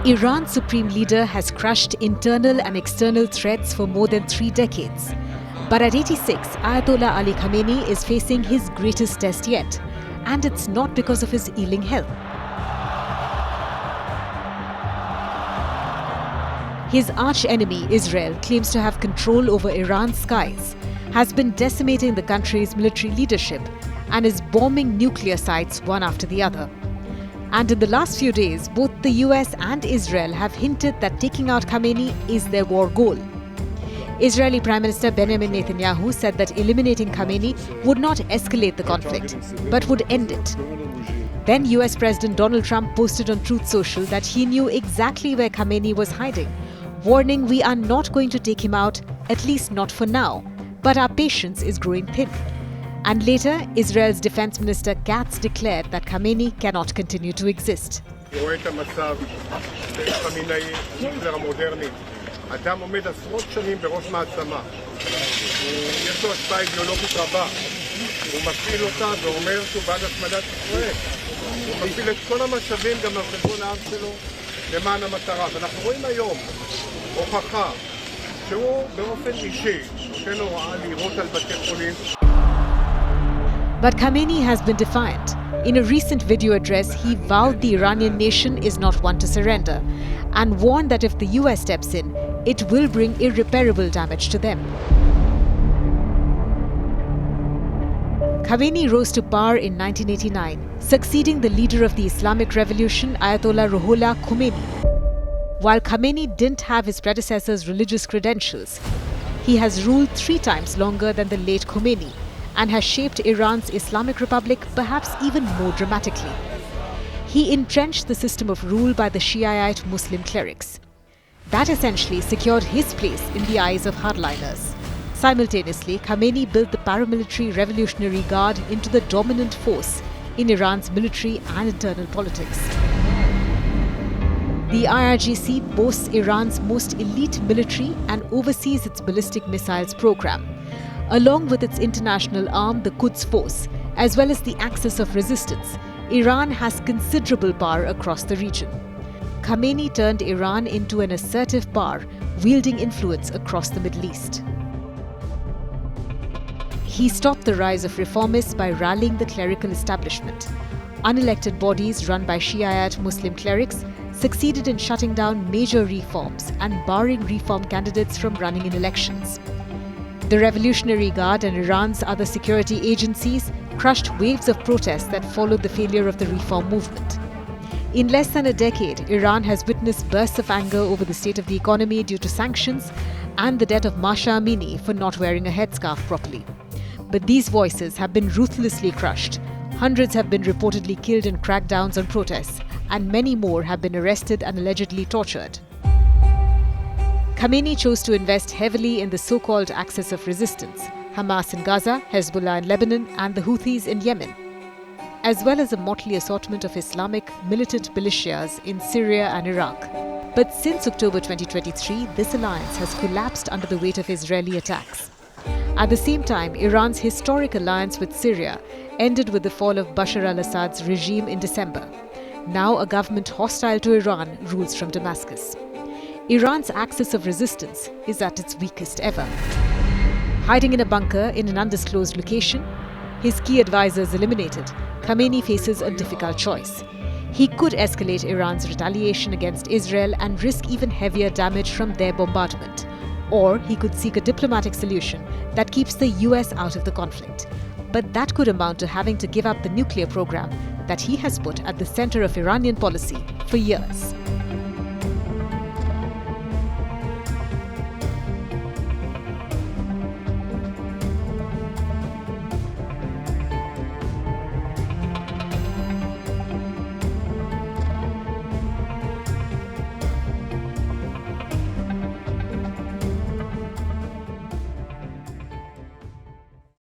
Iran's supreme leader has crushed internal and external threats for more than 3 decades. But at 86, Ayatollah Ali Khamenei is facing his greatest test yet. And it's not because of his ailing health. His archenemy, Israel, claims to have control over Iran's skies, has been decimating the country's military leadership, and is bombing nuclear sites one after the other. And in the last few days, both the US and Israel have hinted that taking out Khamenei is their war goal. Israeli Prime Minister Benjamin Netanyahu said that eliminating Khamenei would not escalate the conflict, but would end it. Then US President Donald Trump posted on Truth Social that he knew exactly where Khamenei was hiding, warning, "We are not going to take him out, at least not for now, but our patience is growing thin." And later, Israel's Defense Minister Katz declared that Khamenei cannot continue to exist. אדם עומד עשרות שנים בראש מעצמה. יש לו השפעה אידיאולוגית רבה. הוא מפעיל אותה ואומר שהוא בעד השמדת ישראל. הוא מפעיל את כל המשאבים גם על חשבון העם שלו למען המטרה. ואנחנו רואים היום הוכחה שהוא באופן אישי נותן הוראה לירות על בתי חולים. But Khamenei has been defiant. In a recent video address, he vowed the Iranian nation is not one to surrender and warned that if the US steps in, it will bring irreparable damage to them. Khamenei rose to power in 1989, succeeding the leader of the Islamic Revolution, Ayatollah Ali Khamenei. While Khamenei didn't have his predecessor's religious credentials, he has ruled 3 times longer than the late Khomeini, and has shaped Iran's Islamic Republic perhaps even more dramatically. He entrenched the system of rule by the Shiite Muslim clerics. That essentially secured his place in the eyes of hardliners. Simultaneously, Khamenei built the paramilitary Revolutionary Guard into the dominant force in Iran's military and internal politics. The IRGC boasts Iran's most elite military and oversees its ballistic missiles program, along with its international arm, the Quds Force, as well as the Axis of Resistance. Iran has considerable power across the region. Khamenei turned Iran into an assertive power, wielding influence across the Middle East. He stopped the rise of reformists by rallying the clerical establishment. Unelected bodies run by Shiite Muslim clerics succeeded in shutting down major reforms and barring reform candidates from running in elections. The Revolutionary Guard and Iran's other security agencies crushed waves of protests that followed the failure of the reform movement. In less than a decade, Iran has witnessed bursts of anger over the state of the economy due to sanctions and the death of Mahsa Amini for not wearing a headscarf properly. But these voices have been ruthlessly crushed. Hundreds have been reportedly killed in crackdowns on protests, and many more have been arrested and allegedly tortured. Khamenei chose to invest heavily in the so-called Axis of Resistance, Hamas in Gaza, Hezbollah in Lebanon, and the Houthis in Yemen, as well as a motley assortment of Islamic militant militias in Syria and Iraq. But since October 2023, this alliance has collapsed under the weight of Israeli attacks. At the same time, Iran's historic alliance with Syria ended with the fall of Bashar al-Assad's regime in December. Now a government hostile to Iran rules from Damascus. Iran's axis of resistance is at its weakest ever. Hiding in a bunker in an undisclosed location, his key advisors eliminated, Khamenei faces a difficult choice. He could escalate Iran's retaliation against Israel and risk even heavier damage from their bombardment. Or he could seek a diplomatic solution that keeps the US out of the conflict. But that could amount to having to give up the nuclear program that he has put at the center of Iranian policy for years.